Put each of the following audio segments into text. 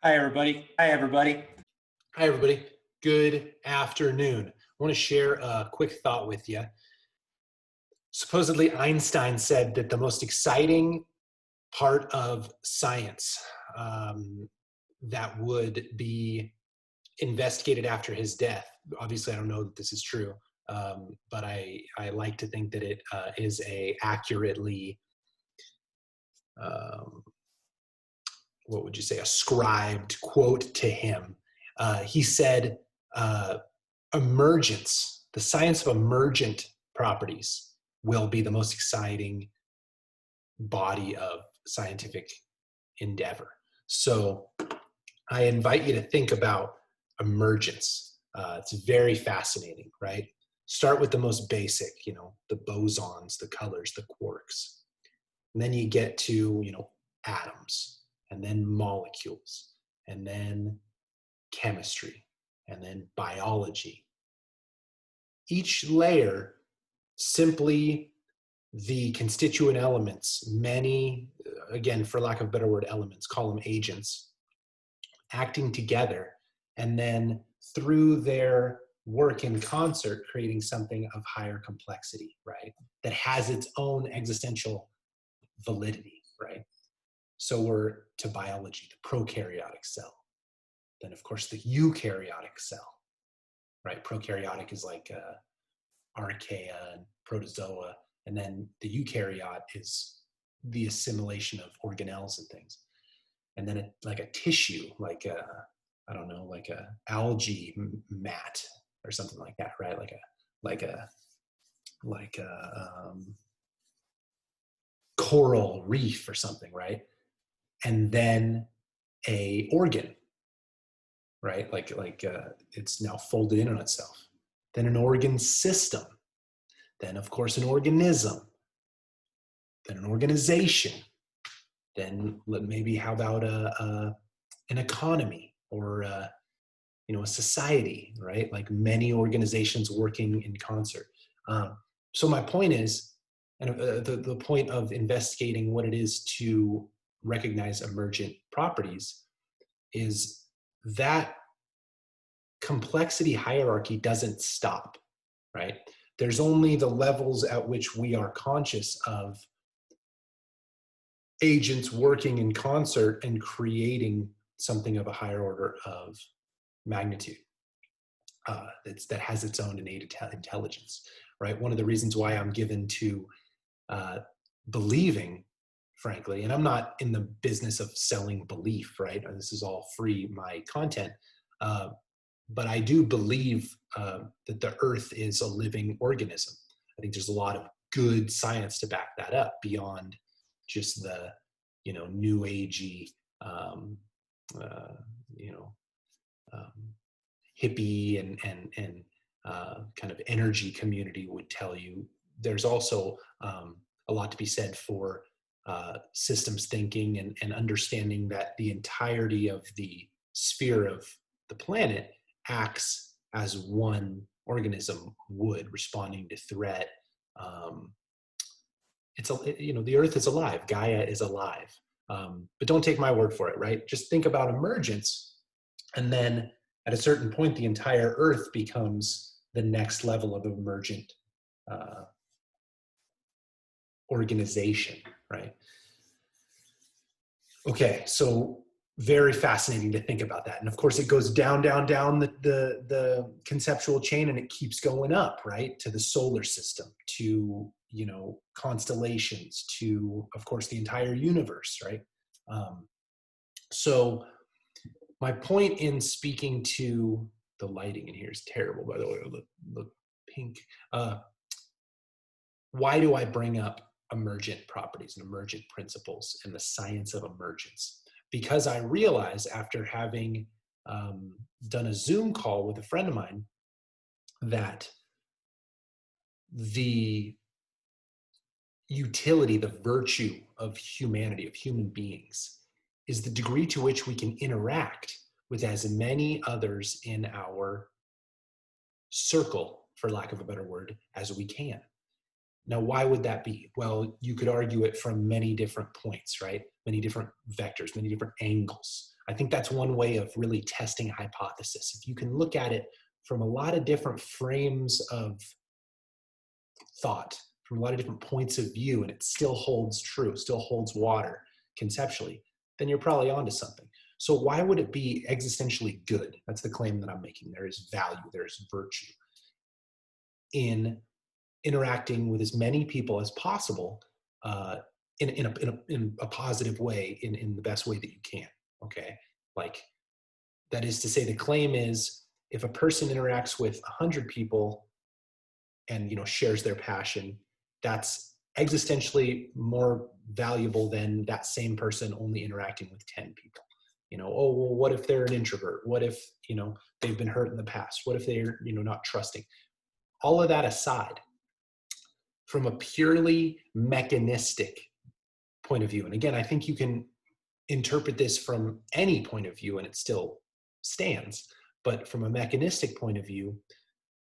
Hi, everybody. Hi, everybody. Hi, everybody. Good afternoon. I want to share a quick thought with you. Supposedly, Einstein said that the most exciting part of science that would be investigated after his death. Obviously, I don't know that this is true, but I like to think that it is a accurately, um, what would you say, ascribed quote to him. He said, emergence, the science of emergent properties will be the most exciting body of scientific endeavor. So I invite you to think about emergence. It's very fascinating, right? Start with the most basic, the bosons, the colors, the quarks. And then you get to, atoms, and then molecules, and then chemistry, and then biology. Each layer simply the constituent elements, many, again, for lack of a better word, elements, call them agents, acting together, and then through their work in concert, creating something of higher complexity, right? That has its own existential validity, right? So we're to biology, the prokaryotic cell. Then, of course, the eukaryotic cell, right? Prokaryotic is like archaea and protozoa, and then the eukaryote is the assimilation of organelles and things. And then like a tissue, like a, I don't know, like a algae mat or something like that, right? Like a coral reef or something, right? And then a organ, right? Like it's now folded in on itself. Then an organ system. Then, of course, an organism. Then an organization. Then maybe how about an economy or a society, right? Like many organizations working in concert. So my point is, and the point of investigating what it is to recognize emergent properties is that complexity hierarchy doesn't stop, right? There's only the levels at which we are conscious of agents working in concert and creating something of a higher order of magnitude that has its own innate intelligence, right? One of the reasons why I'm given to believing, frankly, and I'm not in the business of selling belief, right? This is all free, my content. But I do believe that the earth is a living organism. I think there's a lot of good science to back that up beyond just the, new agey, hippie and kind of energy community would tell you. There's also a lot to be said for systems thinking and understanding that the entirety of the sphere of the planet acts as one organism would, responding to threat. The earth is alive, Gaia is alive. But don't take my word for it, right? Just think about emergence, and then at a certain point, the entire earth becomes the next level of emergent organization, right? Okay, so very fascinating to think about that. And of course, it goes down the conceptual chain, and it keeps going up, right? To the solar system, to, constellations, to, of course, the entire universe, right? So my point in speaking to the lighting in here is terrible, by the way, look pink. Why do I bring up emergent properties and emergent principles and the science of emergence? Because I realize, after having done a Zoom call with a friend of mine, that the utility, the virtue of humanity, of human beings, is the degree to which we can interact with as many others in our circle, for lack of a better word, as we can. Now, why would that be? Well, you could argue it from many different points, right? Many different vectors, many different angles. I think that's one way of really testing a hypothesis. If you can look at it from a lot of different frames of thought, from a lot of different points of view, and it still holds true, still holds water conceptually, then you're probably onto something. So why would it be existentially good? That's the claim that I'm making. There is value, there is virtue in interacting with as many people as possible in a positive way, in the best way that you can. Okay, like that is to say, the claim is if a person interacts with 100 people and shares their passion, that's existentially more valuable than that same person only interacting with 10 people. Oh, well, what if they're an introvert? What if they've been hurt in the past? What if they're not trusting? All of that aside, from a purely mechanistic point of view, and again, I think you can interpret this from any point of view and it still stands, but from a mechanistic point of view,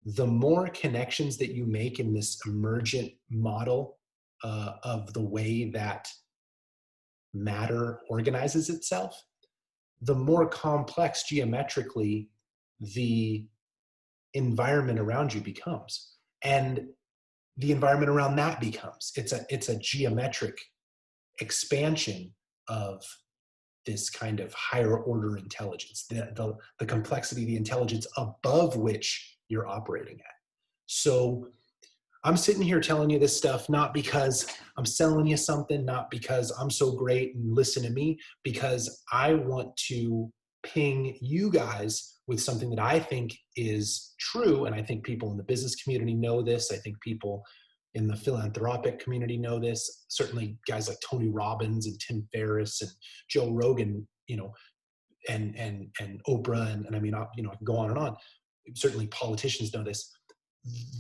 the more connections that you make in this emergent model of the way that matter organizes itself, the more complex geometrically the environment around you becomes. And the environment around that becomes, it's a geometric expansion of this kind of higher order intelligence, the complexity, the intelligence above which you're operating at. So I'm sitting here telling you this stuff, not because I'm selling you something, not because I'm so great and listen to me, because I want to ping you guys with something that I think is true. And I think people in the business community know this. I think people in the philanthropic community know this. Certainly guys like Tony Robbins and Tim Ferriss and Joe Rogan, and Oprah, and I mean, I can go on and on. Certainly politicians know this.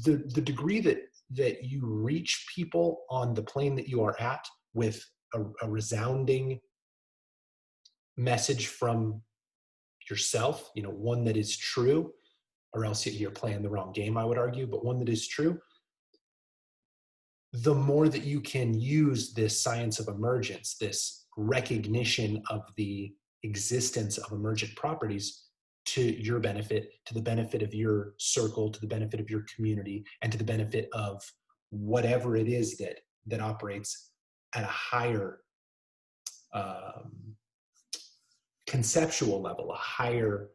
The degree that you reach people on the plane that you are at with a resounding message from yourself, one that is true, or else you're playing the wrong game, I would argue, but one that is true, the more that you can use this science of emergence, this recognition of the existence of emergent properties to your benefit, to the benefit of your circle, to the benefit of your community, and to the benefit of whatever it is that operates at a higher conceptual level, a higher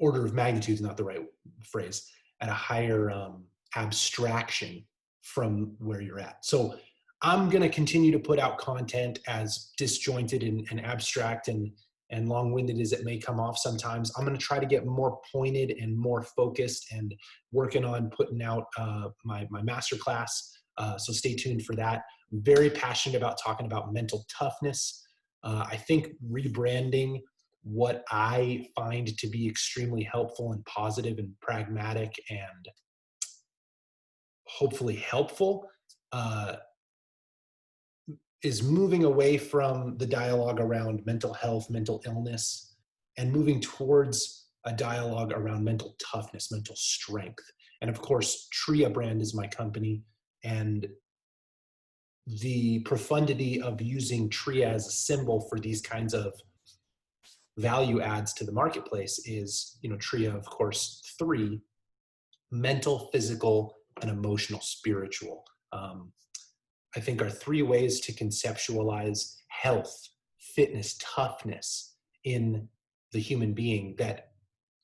order of magnitude is not the right phrase, at a higher abstraction from where you're at. So I'm going to continue to put out content, as disjointed and abstract and long-winded as it may come off sometimes. I'm going to try to get more pointed and more focused, and working on putting out my masterclass. So stay tuned for that. I'm very passionate about talking about mental toughness. I think rebranding what I find to be extremely helpful and positive and pragmatic and hopefully helpful is moving away from the dialogue around mental health, mental illness, and moving towards a dialogue around mental toughness, mental strength. And of course, Tria Brand is my company, and the profundity of using Tria as a symbol for these kinds of value adds to the marketplace is, Tria, of course, 3: mental, physical, and emotional, spiritual. I think are 3 ways to conceptualize health, fitness, toughness in the human being that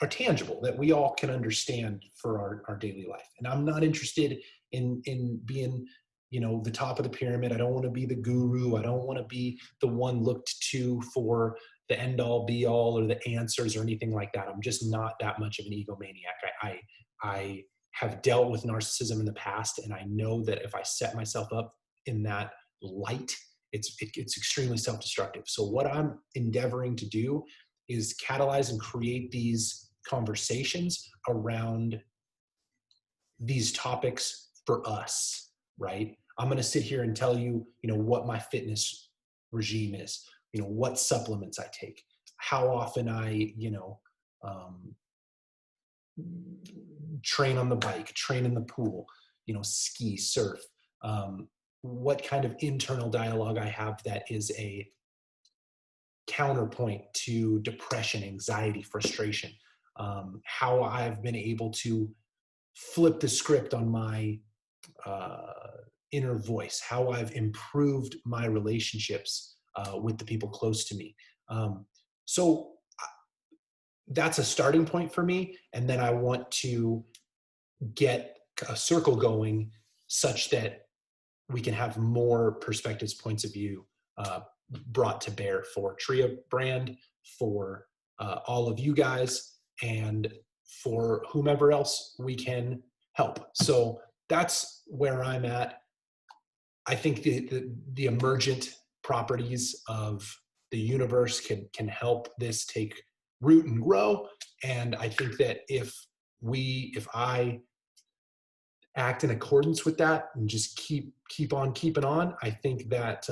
are tangible, that we all can understand for our daily life. And I'm not interested in being, the top of the pyramid. I don't want to be the guru. I don't want to be the one looked to for the end all be all or the answers or anything like that. I'm just not that much of an egomaniac. I have dealt with narcissism in the past, and I know that if I set myself up in that light, it's extremely self-destructive. So what I'm endeavoring to do is catalyze and create these conversations around these topics for us, right? I'm going to sit here and tell you, what my fitness regime is, what supplements I take, how often I, train on the bike, train in the pool, ski, surf, what kind of internal dialogue I have that is a counterpoint to depression, anxiety, frustration, how I've been able to flip the script on my inner voice, how I've improved my relationships with the people close to me. So that's a starting point for me. And then I want to get a circle going such that we can have more perspectives, points of view brought to bear for Tria brand, for all of you guys, and for whomever else we can help. So that's where I'm at. I think the emergent properties of the universe can help this take root and grow. And I think that if I act in accordance with that and just keep on keeping on, I think that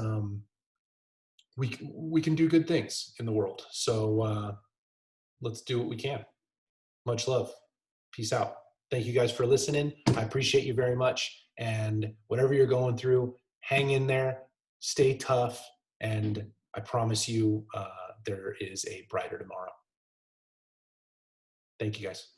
we can do good things in the world. So let's do what we can. Much love. Peace out. Thank you guys for listening. I appreciate you very much. And whatever you're going through, hang in there, stay tough, and I promise you there is a brighter tomorrow. Thank you guys.